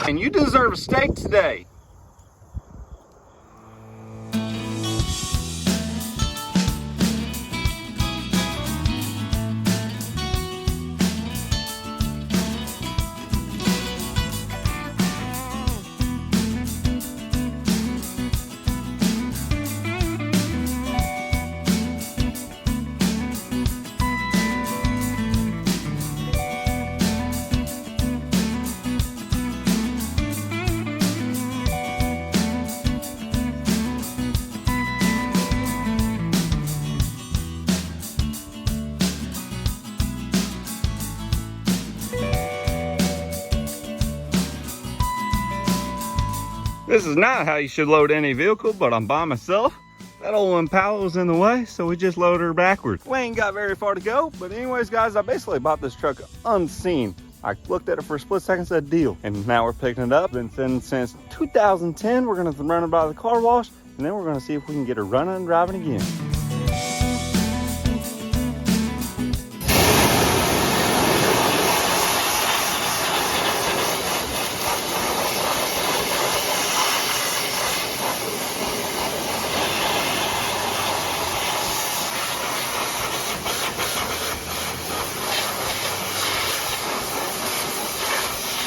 And you deserve a steak today. This is not how you should load any vehicle, but I'm by myself. That old Impala was in the way, so we just loaded her backwards. We ain't got very far to go, but anyways, guys, I basically bought this truck unseen. I looked at it for a split second, said deal, and now we're picking it up. Been sitting since 2010. We're gonna run it by the car wash, and then we're gonna see if we can get her running and driving again.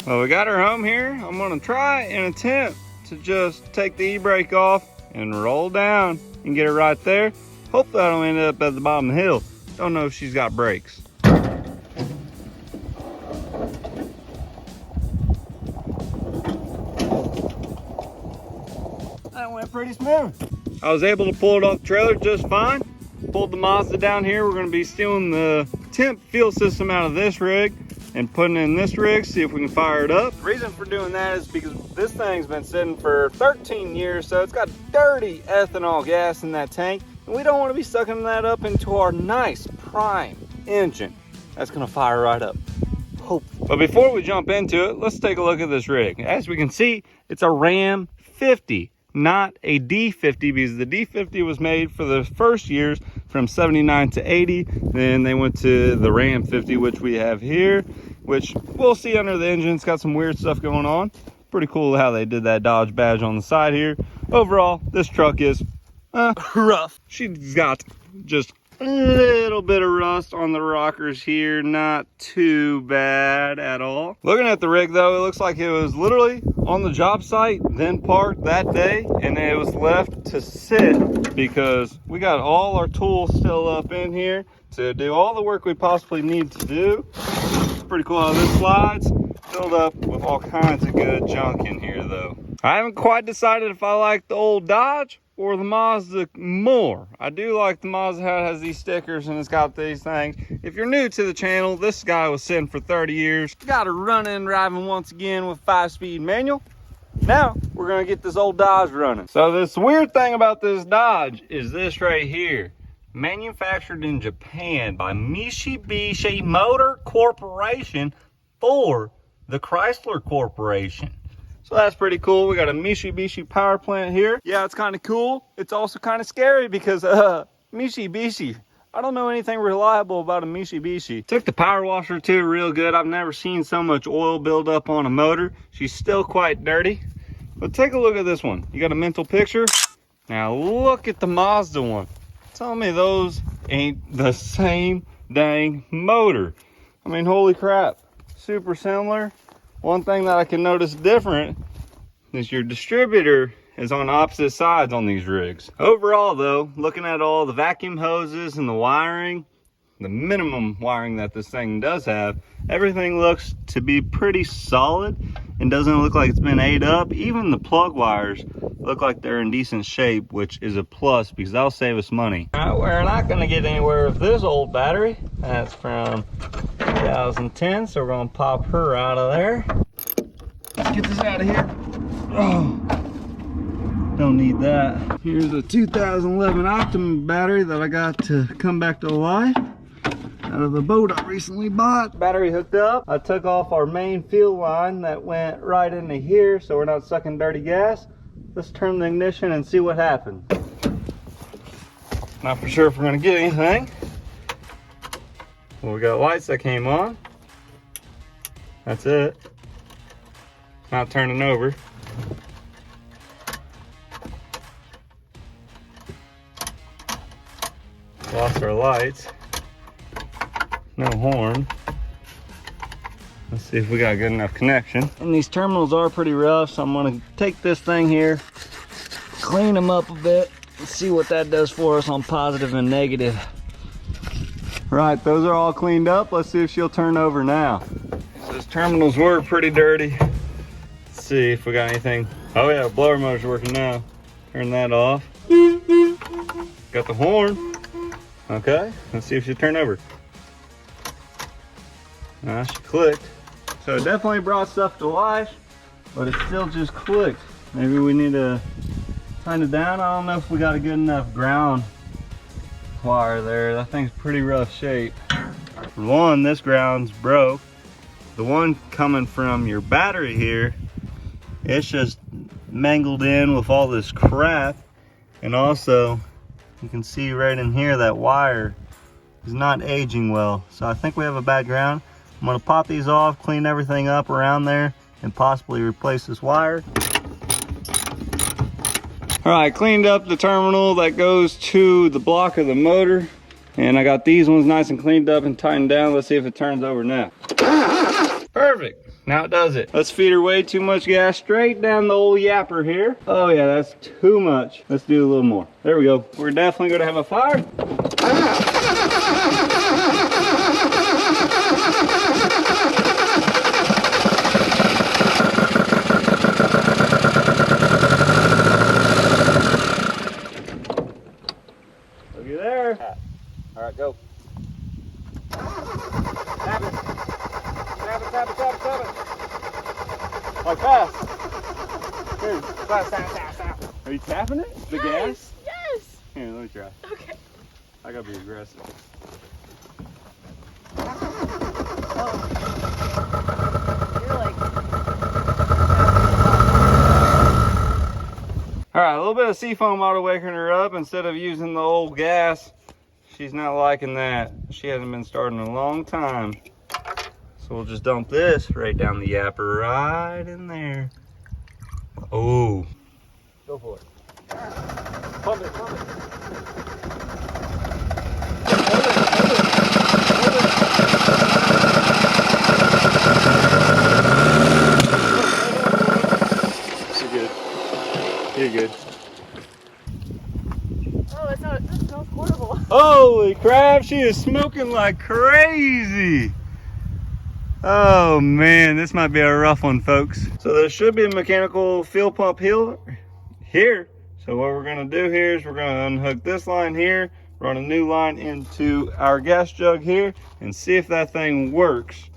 Well, we got her home here. I'm gonna try and attempt to just take the e-brake off and roll down and get her right there. Hopefully I don't end up at the bottom of the hill. Don't know if she's got brakes. That went pretty smooth. I was able to pull it off the trailer just fine. Pulled the Mazda down here. We're gonna be stealing the temp fuel system out of this rig and putting it in this rig, see if we can fire it up. The reason for doing that is because this thing's been sitting for 13 years, so it's got dirty ethanol gas in that tank, and we don't want to be sucking that up into our nice prime engine. That's gonna fire right up. Hopefully. But before we jump into it, let's take a look at this rig. As we can see, it's a Ram 50, not a D50, because the D50 was made for the first years from 79 to 80. Then they went to the Ram 50, which we have here, which we'll see under the engine. It's got some weird stuff going on. Pretty cool how they did that Dodge badge on the side here. Overall, this truck is rough. She's got just a little bit of rust on the rockers here, not too bad at all. Looking at the rig though, it looks like it was literally on the job site, then parked that day, and it was left to sit because we got all our tools still up in here to do all the work we possibly need to do. It's pretty cool how this slides. Filled up with all kinds of good junk in here though. I haven't quite decided if I like the old Dodge or the Mazda more. I do like the Mazda how it has these stickers and it's got these things. If you're new to the channel, this guy was sitting for 30 years. Got her running and driving once again with 5-speed manual. Now we're gonna get this old Dodge running. So this weird thing about this Dodge is this right here. Manufactured in Japan by Mitsubishi Motor Corporation for the Chrysler Corporation. So that's pretty cool. We got a Mitsubishi power plant here. Yeah, it's kind of cool. It's also kind of scary because Mitsubishi, I don't know anything reliable about a Mitsubishi. Took the power washer to real good. I've never seen so much oil build up on a motor. She's still quite dirty. But take a look at this one. You got a mental picture? Now look at the Mazda one. Tell me those ain't the same dang motor. I mean, holy crap. Super similar. One thing that I can notice different is your distributor is on opposite sides on these rigs. Overall though, looking at all the vacuum hoses and the wiring, the minimum wiring that this thing does have, everything looks to be pretty solid and doesn't look like it's been ate up. Even the plug wires look like they're in decent shape, which is a plus because that'll save us money. All right, we're not gonna get anywhere with this old battery. That's from 2010, so we're gonna pop her out of there. Let's get this out of here. Oh, don't need that. Here's a 2011 Optimum battery that I got to come back to life out of the boat I recently bought. Battery hooked up. I took off our main fuel line that went right into here so we're not sucking dirty gas. Let's turn the ignition and see what happens. Not for sure if we're gonna get anything. Well, we got lights that came on. That's it. not turning over. Lost our lights. No horn. Let's see if we got good enough connection. And these terminals are pretty rough, so I'm gonna take this thing here, clean them up a bit, and see what that does for us on positive and negative. Right, those are all cleaned up. Let's see if she'll turn over now. So those terminals were pretty dirty. Let's see if we got anything. Oh yeah, blower motor's working now. Turn that off. Got the horn. Okay, let's see if she'll turn over. She clicked. So it definitely brought stuff to life, but it still just clicked. Maybe we need to tighten it down. I don't know if we got a good enough ground wire there. That thing's pretty rough shape. For one, this ground's broke. The one coming from your battery here, it's just mangled in with all this crap. And also, you can see right in here that wire is not aging well. So I think we have a bad ground. I'm gonna pop these off, clean everything up around there, and possibly replace this wire. All right, cleaned up the terminal that goes to the block of the motor. And I got these ones nice and cleaned up and tightened down. Let's see if it turns over now. Perfect, now it does it. Let's feed her way too much gas straight down the old yapper here. Oh yeah, that's too much. Let's do a little more. There we go. We're definitely gonna have a fire. Looky there. All right, go. Tap it. Tap it, tap it, tap it, tap it. Like fast. Here, fast, tap, tap, tap. Are you tapping it? The gas? Yes. Here, let me try. Okay. I gotta be aggressive. Oh. You're like... All right, a little bit of seafoam ought to waken her up instead of using the old gas. She's not liking that. She hasn't been starting in a long time. So we'll just dump this right down the yapper, right in there. Oh. Go for it. Pump it, pump it. You're good. You're good. Oh, it smells horrible. Holy crap, she is smoking like crazy. Oh man, this might be a rough one, folks. So there should be a mechanical fuel pump here. So what we're gonna do here is we're gonna unhook this line here, run a new line into our gas jug here, and see if that thing works.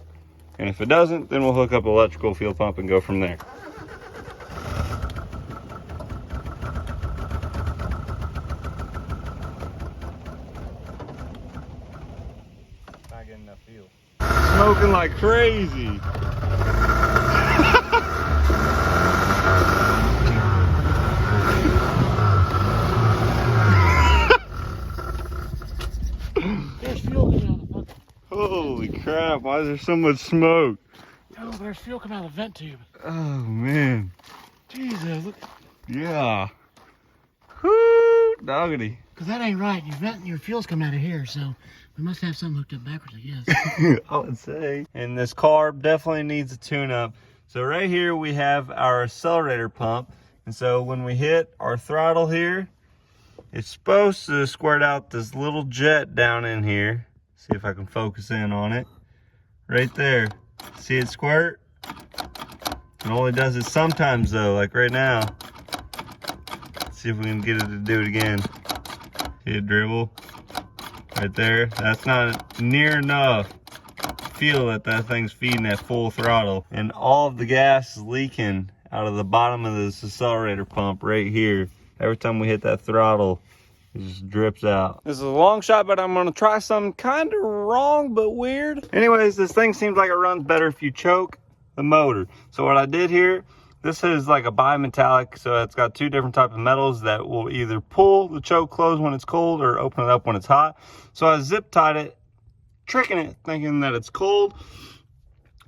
And if it doesn't, then we'll hook up an electrical fuel pump and go from there. Not getting enough fuel. Smoking like crazy. There's fuel coming out of the bucket. Holy crap, why is there so much smoke? Oh, there's fuel coming out of the vent tube. Oh man. Jesus, look. Yeah. Whoo, doggity. Because that ain't right. Your vent and your fuel's coming out of here, so we must have something hooked up backwards, I guess. I would say. And this carb definitely needs a tune-up. So right here we have our accelerator pump. And so when we hit our throttle here, it's supposed to squirt out this little jet down in here. See if I can focus in on it. Right there. See it squirt? It only does it sometimes though, like right now. Let's see if we can get it to do it again. See it dribble? Right there. That's not near enough. Feel that that thing's feeding at full throttle. And all of the gas is leaking out of the bottom of this accelerator pump right here. Every time we hit that throttle, it just drips out. This is a long shot, but I'm gonna try something kind of wrong, but weird. Anyways, this thing seems like it runs better if you choke the motor. So what I did here, this is like a bimetallic, so it's got two different types of metals that will either pull the choke closed when it's cold or open it up when it's hot. So I zip tied it, tricking it, thinking that it's cold.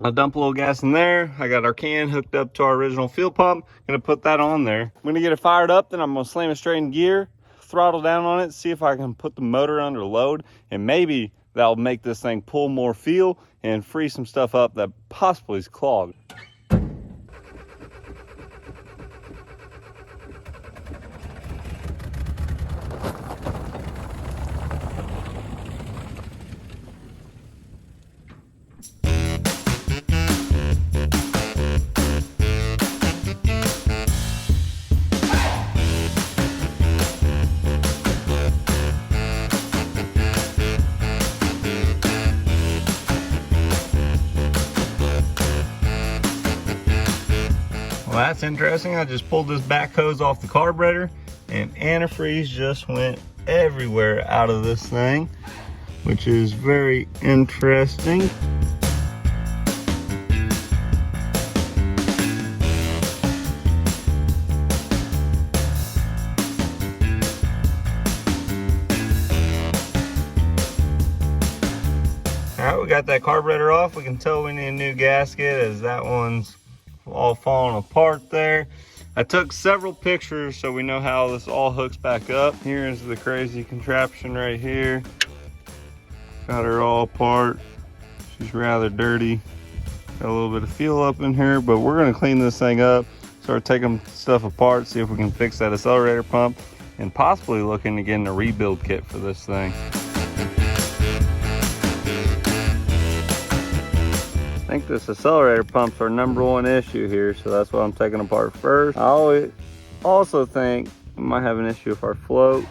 I'll dump a little gas in there. I got our can hooked up to our original fuel pump. Gonna put that on there. I'm gonna get it fired up, then I'm gonna slam it straight in gear, throttle down on it, see if I can put the motor under load, and maybe that'll make this thing pull more fuel and free some stuff up that possibly is clogged. Well, that's interesting. I just pulled this back hose off the carburetor and antifreeze just went everywhere out of this thing, which is very interesting. All right, we got that carburetor off. We can tell we need a new gasket as that one's all falling apart there. I took several pictures so we know how this all hooks back up. Here's the crazy contraption right here. Got her all apart. She's rather dirty. Got a little bit of fuel up in here, but we're gonna clean this thing up, start taking stuff apart, see if we can fix that accelerator pump, and possibly looking to get a rebuild kit for this thing. I think this accelerator pump's our #1 issue here, so that's what I'm taking apart first. I also think we might have an issue with our float.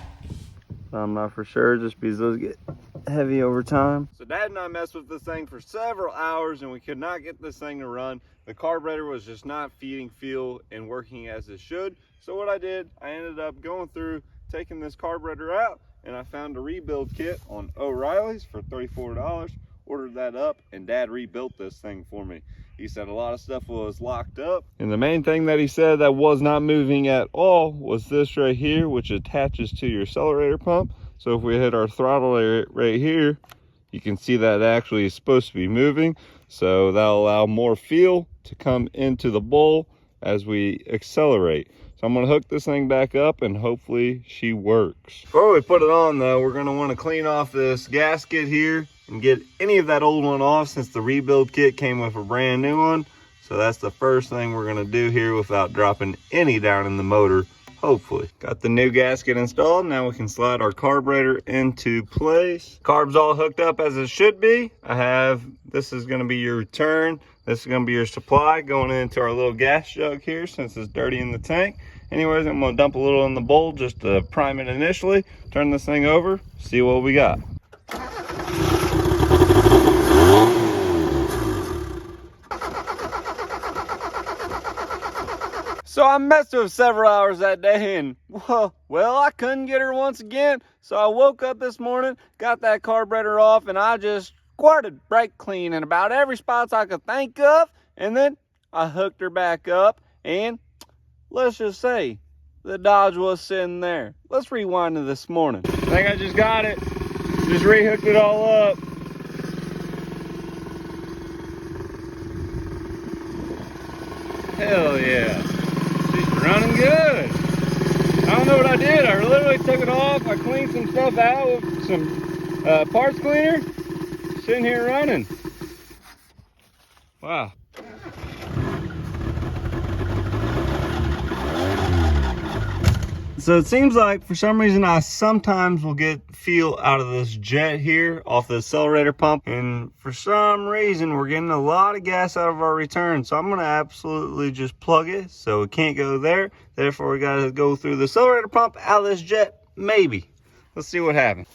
I'm not for sure, just because those get heavy over time. So Dad and I messed with this thing for several hours and we could not get this thing to run. The carburetor was just not feeding fuel and working as it should. So what I did, I ended up going through, taking this carburetor out, and I found a rebuild kit on O'Reilly's for $34. Ordered that up and Dad rebuilt this thing for me. He said a lot of stuff was locked up, and the main thing that he said that was not moving at all was this right here, which attaches to your accelerator pump. So if we hit our throttle right here, you can see that actually is supposed to be moving, so that'll allow more fuel to come into the bowl as we accelerate. So I'm going to hook this thing back up and hopefully she works. Before we put it on though, we're going to want to clean off this gasket here and get any of that old one off, since the rebuild kit came with a brand new one. So that's the first thing we're going to do here without dropping any down in the motor, hopefully. Got the new gasket installed. Now we can slide our carburetor into place. Carb's all hooked up as it should be. This is going to be your return. This is going to be your supply going into our little gas jug here, since it's dirty in the tank. Anyways, I'm going to dump a little in the bowl just to prime it initially. Turn this thing over, see what we got. So I messed with several hours that day, and well, I couldn't get her once again. So I woke up this morning, got that carburetor off, and I just squirted brake clean in about every spot I could think of. And then I hooked her back up, and let's just say the Dodge was sitting there. Let's rewind to this morning. I think I just got it. Just rehooked it all up. Hell yeah. She's running good. I don't know what I did. I literally took it off. I cleaned some stuff out with some parts cleaner. Sitting here running. Wow. So it seems like for some reason I sometimes will get fuel out of this jet here off the accelerator pump, and for some reason we're getting a lot of gas out of our return. So I'm going to absolutely just plug it so it can't go there. Therefore we got to go through the accelerator pump out of this jet, maybe. Let's see what happens.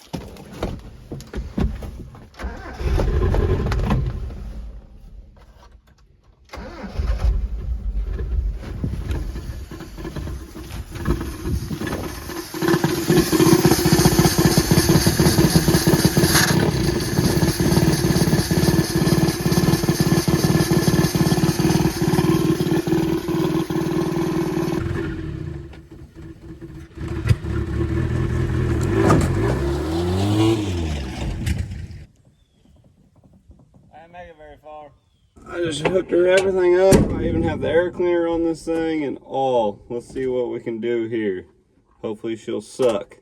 I just hooked her everything up. I even have the air cleaner on this thing and all. Let's see what we can do here. Hopefully she'll suck.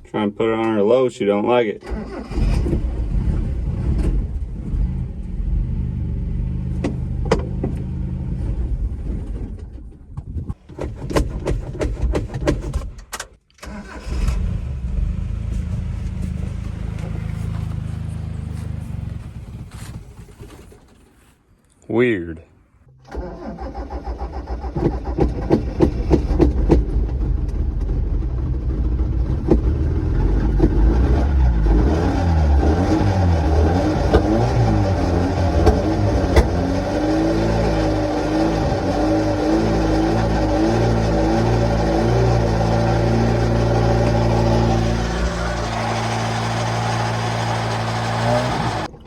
Try and put it on her low, she don't like it. Weird.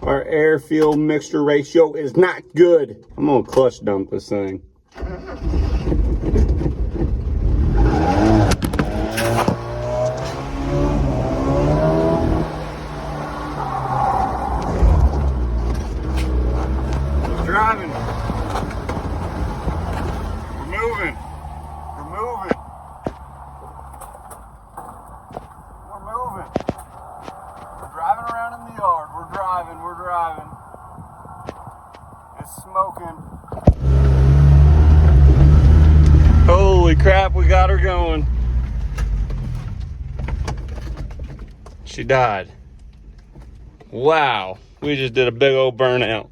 Our air-fuel mixture ratio is not good. I'm gonna clutch dump this thing. Driving. We're moving. We're moving. We're moving. We're driving around in the yard. We're driving. We're driving. It's smoking. Holy crap, we got her going. She died. Wow, we just did a big old burnout.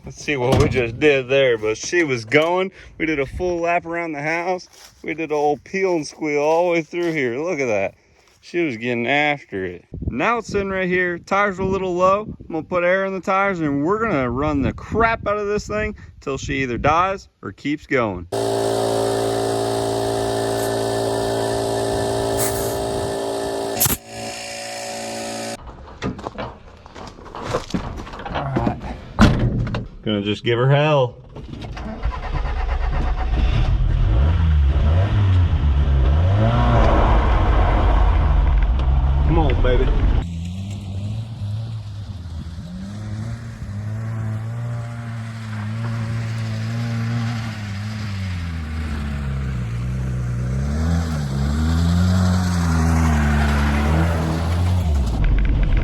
Let's see what we just did there, but she was going. We did a full lap around the house. We did a old peel and squeal all the way through here. Look at that. She was getting after it. Now it's sitting right here. Tires are a little low. I'm gonna put air in the tires and we're gonna run the crap out of this thing till she either dies or keeps going. Gonna just give her hell. Come on, baby.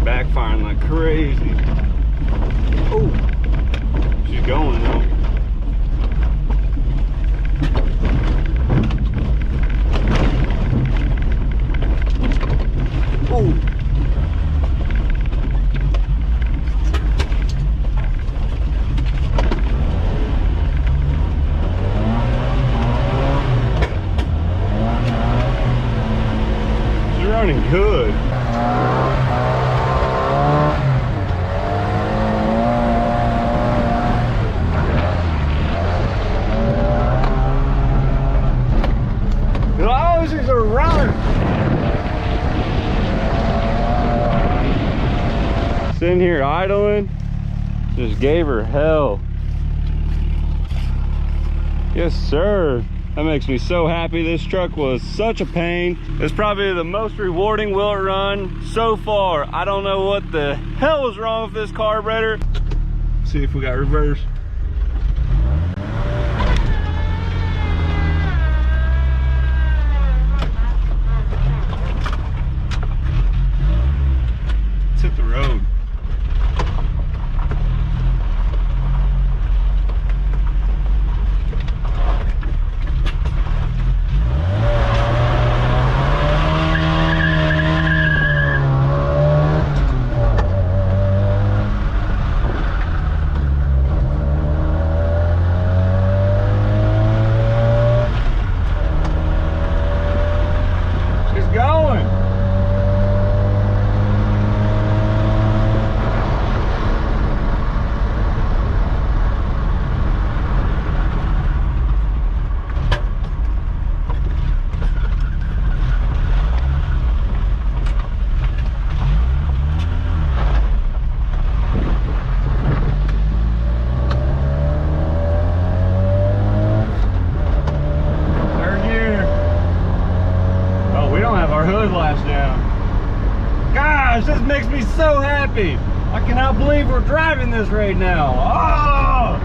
Backfiring like crazy. Oh. She's going though. Oh. She's running good. She's a runner. Sitting here idling, just gave her hell. Yes, sir. That makes me so happy. This truck was such a pain. It's probably the most rewarding wheel run so far. I don't know what the hell was wrong with this carburetor. See if we got reverse. Hit the road. gosh, this makes me so happy. I cannot believe we're driving this right now. Oh!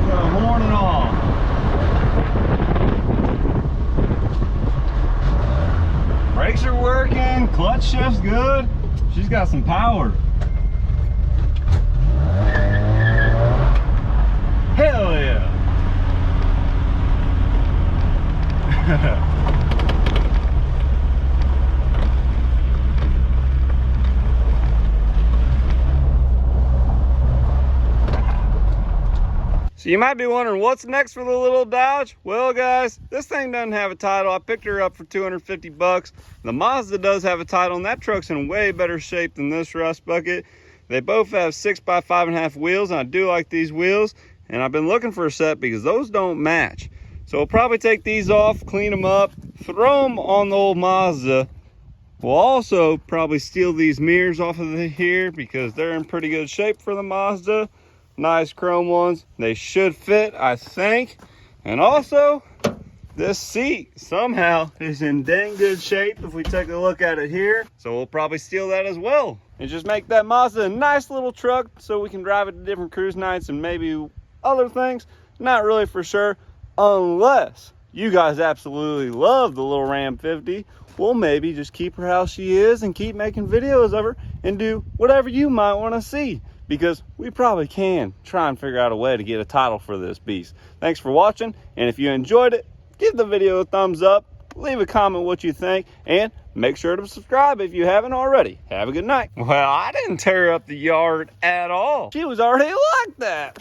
Got a horn and all. Brakes are working, clutch shift's good. She's got some power. Hell yeah. So you might be wondering what's next for the little Dodge. Well guys, this thing doesn't have a title. I picked her up for 250 bucks. The Mazda does have a title, and that truck's in way better shape than this rust bucket. They both have 6x5.5 wheels, and I do like these wheels. And I've been looking for a set because those don't match. So we'll probably take these off, clean them up, throw them on the old Mazda. We'll also probably steal these mirrors off of here because they're in pretty good shape for the Mazda. Nice chrome ones. They should fit, I think. And also, this seat somehow is in dang good shape if we take a look at it here. So we'll probably steal that as well. And just make that Mazda a nice little truck so we can drive it to different cruise nights and maybe other things. Not really for sure. Unless you guys absolutely love the little Ram 50. We'll maybe just keep her how she is and keep making videos of her and do whatever you might want to see. Because we probably can try and figure out a way to get a title for this beast. Thanks for watching, and if you enjoyed it, give the video a thumbs up, leave a comment what you think, and make sure to subscribe if you haven't already. Have a good night. Well, I didn't tear up the yard at all. She was already like that.